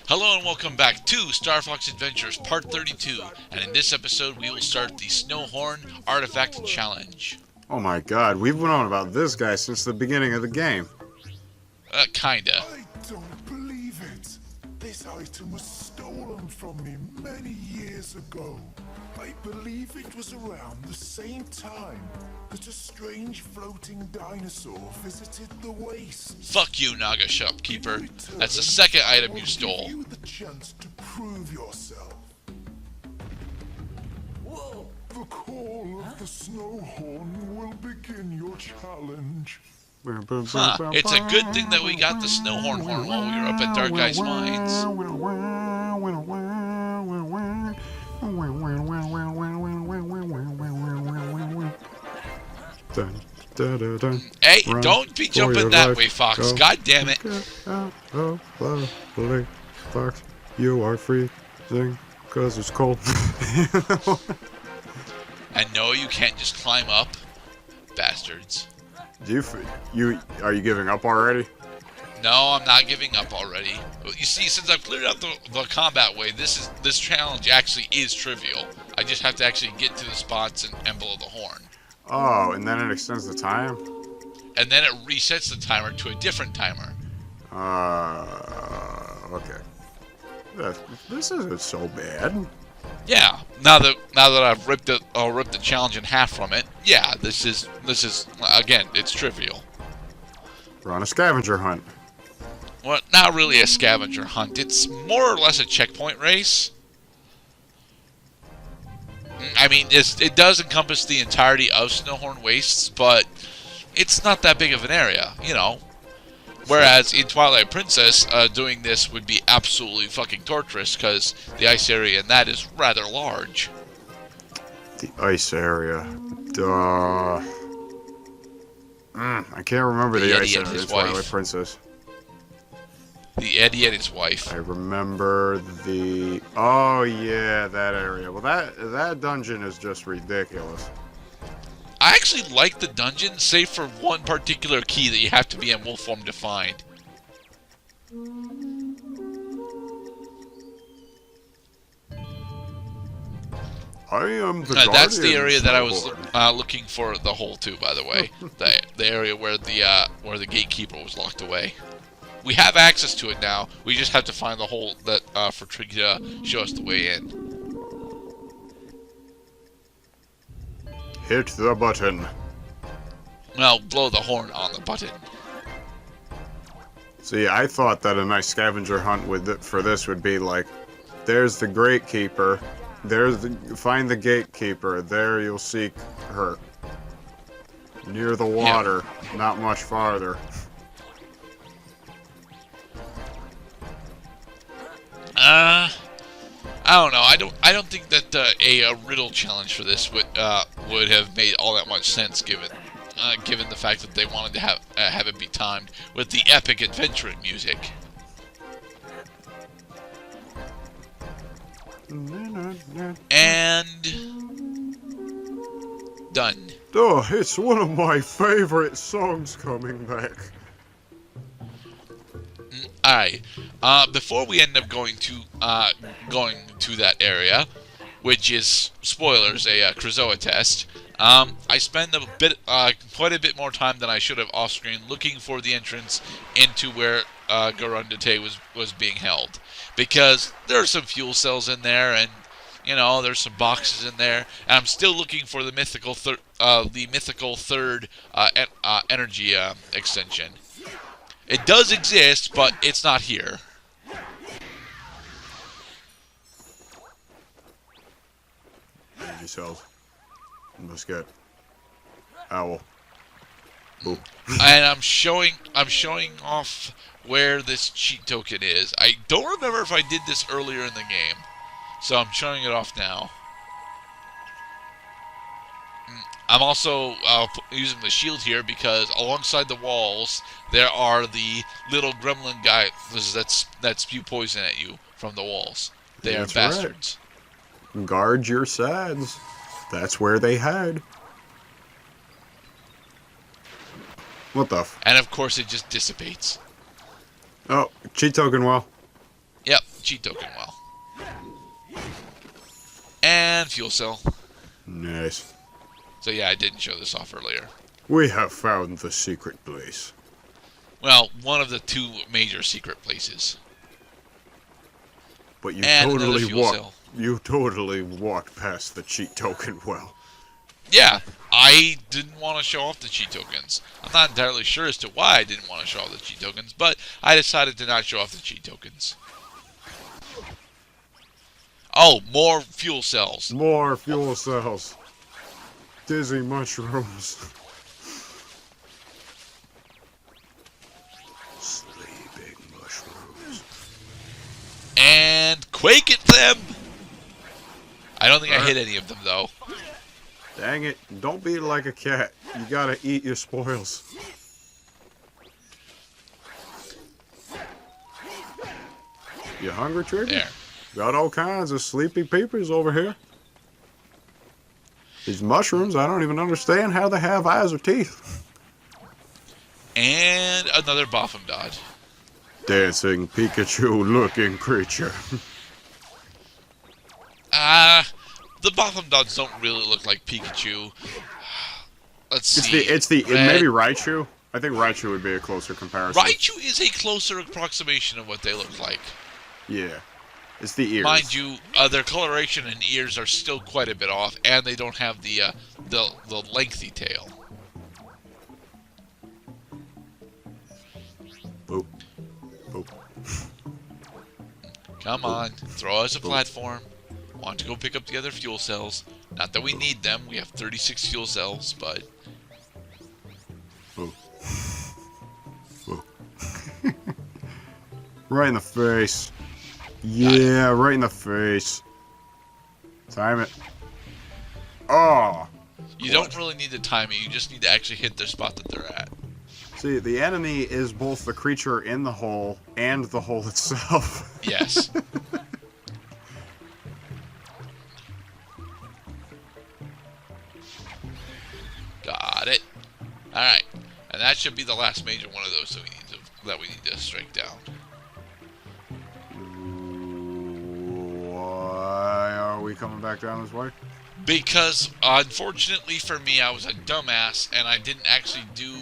Hello and welcome back to Starfox Adventures Part 32, and in this episode we will start the Snowhorn Artifact Challenge. Oh my god, we've been on about this guy since the beginning of the game. Kinda. I don't believe it. This item was stolen from me many years ago. I believe it was around the same time that a strange floating dinosaur visited the waste. Fuck you, Naga Shopkeeper. That's the second item you stole. Give you the chance to prove yourself. The call of the Snowhorn will begin your challenge. It's a good thing that we got the Snowhorn horn while we were up at Dark Ice Mines. Hey, don't be jumping that way, Fox. God damn it. Fox, you are freezing because it's cold. And no, you can't just climb up. Bastards. Are you giving up already? No, I'm not giving up already. You see, since I've cleared out the combat way, this challenge actually is trivial. I just have to actually get to the spots and blow the horn. Oh, and then it extends the time? And then it resets the timer to a different timer. Okay. This isn't so bad. Yeah. Now that I've ripped the challenge in half from it, yeah, this is again, it's trivial. We're on a scavenger hunt. Well, not really a scavenger hunt. It's more or less a checkpoint race. I mean, it does encompass the entirety of Snowhorn Wastes, but it's not that big of an area, you know. Whereas in Twilight Princess, doing this would be absolutely fucking torturous because the ice area in that is rather large. The ice area. Duh. I can't remember the ice area in Twilight Princess. The Eddie and his wife. I remember the... Oh, yeah, that area. Well, that dungeon is just ridiculous. I actually like the dungeon, save for one particular key that you have to be in wolf form to find. I am the guardian. That's the area that I was looking for the hole to, by the way. the area where the gatekeeper was locked away. We have access to it now. We just have to find the hole that for Triggy to show us the way in. Hit the button. Well, blow the horn on the button. See, I thought that a nice scavenger hunt for this would be like, there's the gatekeeper, find the gatekeeper, there you'll seek her. Near the water, not much farther. I don't know. I don't think that a riddle challenge for this would have made all that much sense given the fact that they wanted to have it be timed with the epic adventuring music. And done. Oh, it's one of my favorite songs coming back. Alright, before we end up going to that area, which is, spoilers, a Krazoa test, I spend quite a bit more time than I should have off-screen looking for the entrance into where Garundate was being held. Because there are some fuel cells in there, and, you know, there's some boxes in there, and I'm still looking for the mythical third energy extension. It does exist, but it's not here. Energy cells. Let's get owl. Ooh. And I'm showing off where this cheat token is. I don't remember if I did this earlier in the game, so I'm showing it off now. I'm also using the shield here because alongside the walls there are the little gremlin guys that spew poison at you from the walls. They are bastards. Right. Guard your sides. That's where they hide. What the f... And of course it just dissipates. Oh, cheat token well. Yep, cheat token well. And fuel cell. Nice. So yeah, I didn't show this off earlier. We have found the secret place. Well, one of the 2 major secret places. But you And another totally fuel cell. walked past the cheat token well. Yeah, I didn't want to show off the cheat tokens. I'm not entirely sure as to why I didn't want to show off the cheat tokens, but I decided to not show off the cheat tokens. Oh, more fuel cells. More fuel cells. Dizzy mushrooms. Sleeping mushrooms. And quake at them! I don't think I hit any of them, though. Dang it, don't be like a cat. You gotta eat your spoils. You hungry, Trigger? There. Got all kinds of sleepy peepers over here. These mushrooms, I don't even understand how they have eyes or teeth. And another Boffin Dodge. Dancing Pikachu-looking creature. The Boffin Dogs don't really look like Pikachu. Let's see. It's maybe Raichu. I think Raichu would be a closer comparison. Raichu is a closer approximation of what they look like. Yeah. It's the ears. Mind you, their coloration and ears are still quite a bit off, and they don't have the lengthy tail. Boop. Boop. Come on, throw us a platform. Want to go pick up the other fuel cells. Not that we need them, we have 36 fuel cells, but... Boop. Boop. Right in the face. Yeah, right in the face. Time it. Oh! You don't really need to time it, you just need to actually hit the spot that they're at. See, the enemy is both the creature in the hole and the hole itself. Yes. Got it. Alright. And that should be the last major one of those that we need to strike down. Why are we coming back down this way? Because, unfortunately for me, I was a dumbass, and I didn't actually do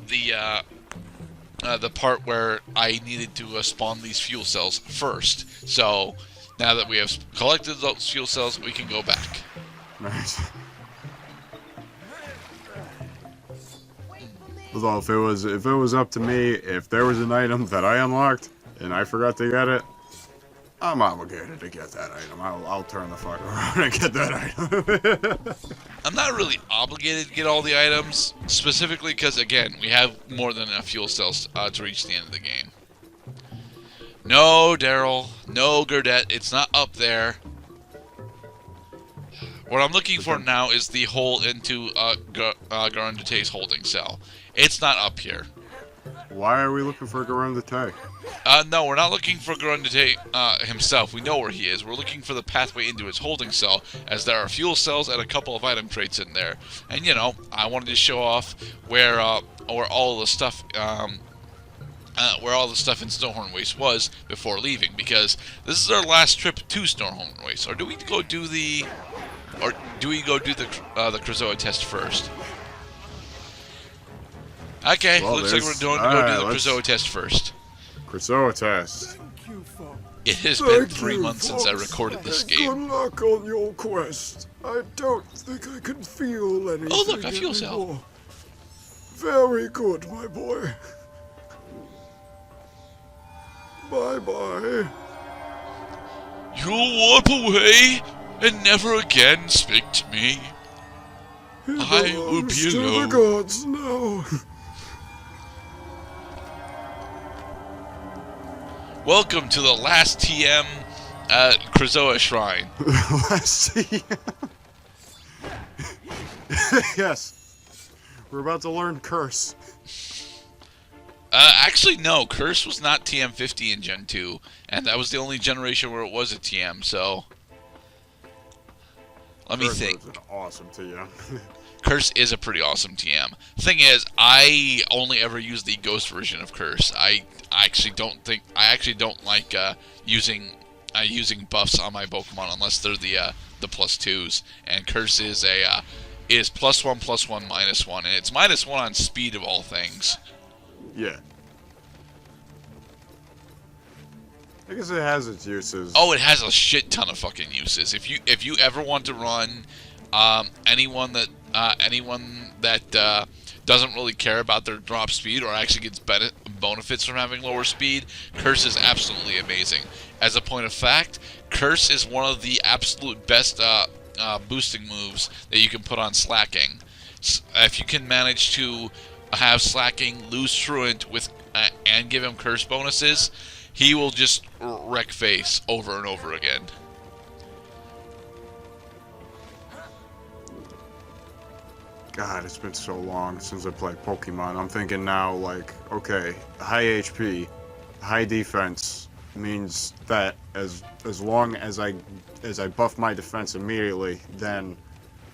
the part where I needed to spawn these fuel cells first. So, now that we have collected those fuel cells, we can go back. Nice. Although if it was up to me, if there was an item that I unlocked and I forgot to get it, I'm obligated to get that item. I'll turn the fuck around and get that item. I'm not really obligated to get all the items, specifically because, again, we have more than enough fuel cells to reach the end of the game. No, Daryl. No, Gurdette. It's not up there. What I'm looking for now is the hole into Garandate's holding cell. It's not up here. Why are we looking for Garundate? No, we're not looking for Garundate himself. We know where he is. We're looking for the pathway into his holding cell, as there are fuel cells and a couple of item crates in there. And, you know, I wanted to show off where all the stuff in Snowhorn Waste was before leaving, because this is our last trip to Snowhorn Waste. Or do we go do the Krazoa test first? Okay, Well, looks like we're going to go do the Krazoa test first. Krazoa test. Thank you, Fox. It has been 3 months since I recorded this game. Good luck on your quest. I don't think I can feel anything Oh, look, a fuel cell. anymore. Very good, my boy. Bye-bye. You'll warp away and never again speak to me. I will be To the alone. gods now. Welcome to the last TM Krazoa Shrine. Let's see. Yes. We're about to learn Curse. Actually, no. Curse was not TM50 in Gen 2, and that was the only generation where it was a TM, so... Let me think. Curse is an awesome TM. Curse is a pretty awesome TM. Thing is, I only ever use the ghost version of Curse. I actually don't like using buffs on my Pokemon unless they're the +2s. And Curse is is +1, +1, -1, and it's -1 on speed of all things. Yeah. I guess it has its uses. Oh, it has a shit ton of fucking uses. If you ever want to run anyone that doesn't really care about their drop speed or actually gets benefits from having lower speed, Curse is absolutely amazing. As a point of fact, Curse is one of the absolute best boosting moves that you can put on Slacking. If you can manage to have Slacking lose Truant with and give him Curse bonuses, he will just wreck face over and over again. God, it's been so long since I played Pokemon. I'm thinking now, like, okay, high HP, high defense means that as long as I buff my defense immediately, then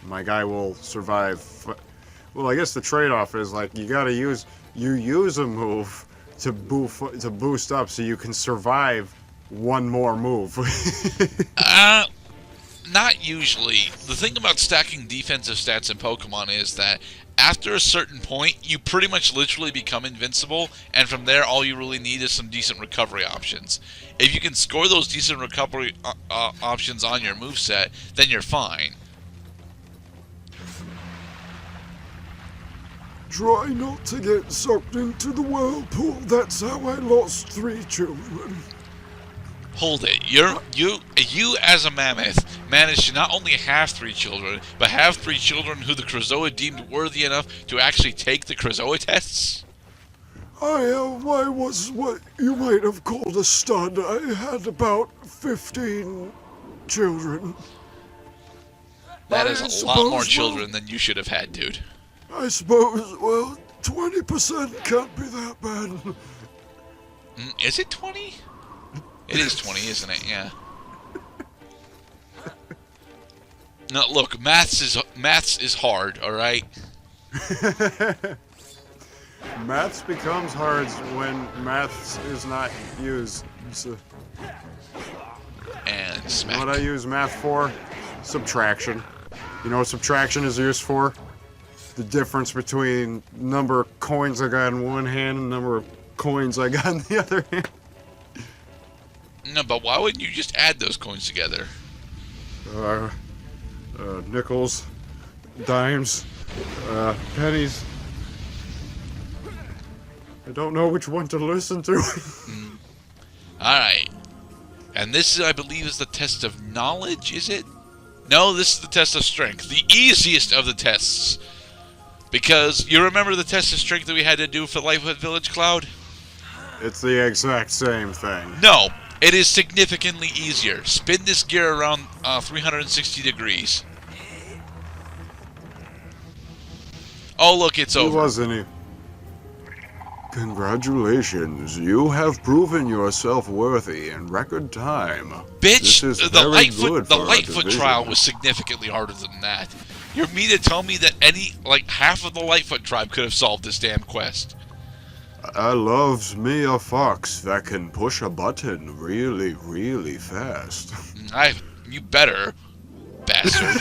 my guy will survive. Well, I guess the trade-off is like you use a move to boost up so you can survive one more move. Not usually. The thing about stacking defensive stats in Pokemon is that after a certain point, you pretty much literally become invincible, and from there, all you really need is some decent recovery options. If you can score those decent recovery options on your moveset, then you're fine. Try not to get sucked into the whirlpool. That's how I lost 3 children. Hold it. You as a mammoth managed to not only have 3 children, but have 3 children who the Krazoa deemed worthy enough to actually take the Krazoa tests? I was what you might have called a stud. I had about 15 children. That is a lot more children than you should have had, dude. I suppose, well, 20% can't be that bad. Is it 20? It is 20, isn't it? Yeah. No, look, maths is hard, all right? Maths becomes hard when maths is not used. So, And smack. you know what I use math for? Subtraction. You know what subtraction is used for? The difference between number of coins I got in one hand and number of coins I got in the other hand. No, but why wouldn't you just add those coins together? Nickels, dimes, pennies. I don't know which one to listen to. Alright. And this, I believe, is the test of knowledge, is it? No, this is the test of strength. The easiest of the tests. Because you remember the test of strength that we had to do for Lightfoot Village, Cloud? It's the exact same thing. No, it is significantly easier. Spin this gear around 360 degrees. Oh, look, it's over. He wasn't. Congratulations, you have proven yourself worthy in record time. Bitch, This is the very good for our Lightfoot division. trial was significantly harder than that. You mean to tell me that half of the Lightfoot tribe could have solved this damn quest? I loves me a fox that can push a button really, really fast. You better, bastard.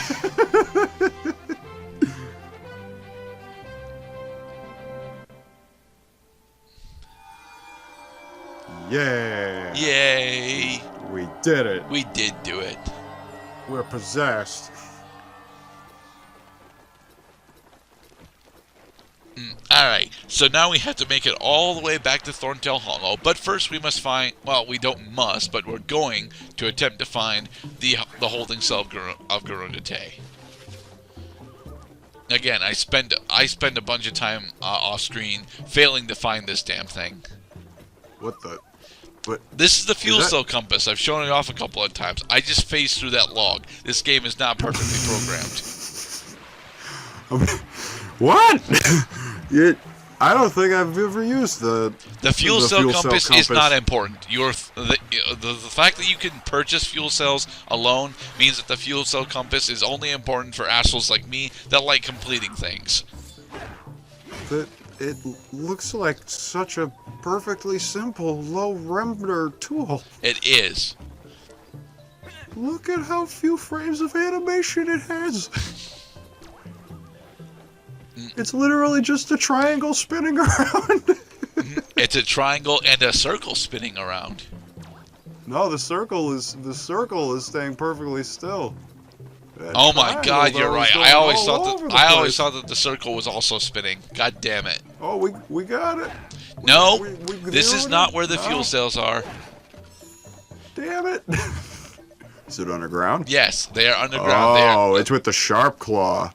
Yeah. Yay! We did it. We did do it. We're possessed. Alright, so now we have to make it all the way back to Thorntail Hollow, but first we must find, well, we don't must, but we're going to attempt to find the holding cell of Garundate. Again, I spend a bunch of time off screen failing to find this damn thing. What the? What? This is the fuel cell compass. I've shown it off a couple of times. I just phased through that log. This game is not perfectly programmed. What? I don't think I've ever used The fuel cell compass is not important. The fact that you can purchase fuel cells alone means that the fuel cell compass is only important for assholes like me that like completing things. It looks like such a perfectly simple, low-render tool. It is. Look at how few frames of animation it has. It's literally just a triangle spinning around. It's a triangle and a circle spinning around. No, the circle is staying perfectly still. That Oh my God, you're right. I always place. thought that the circle was also spinning. God damn it. Oh, we got it. No, We this is zeroed not it? where the No. fuel cells are. Damn it. Is it underground? Yes, they are underground. Oh, it's with the sharp claw.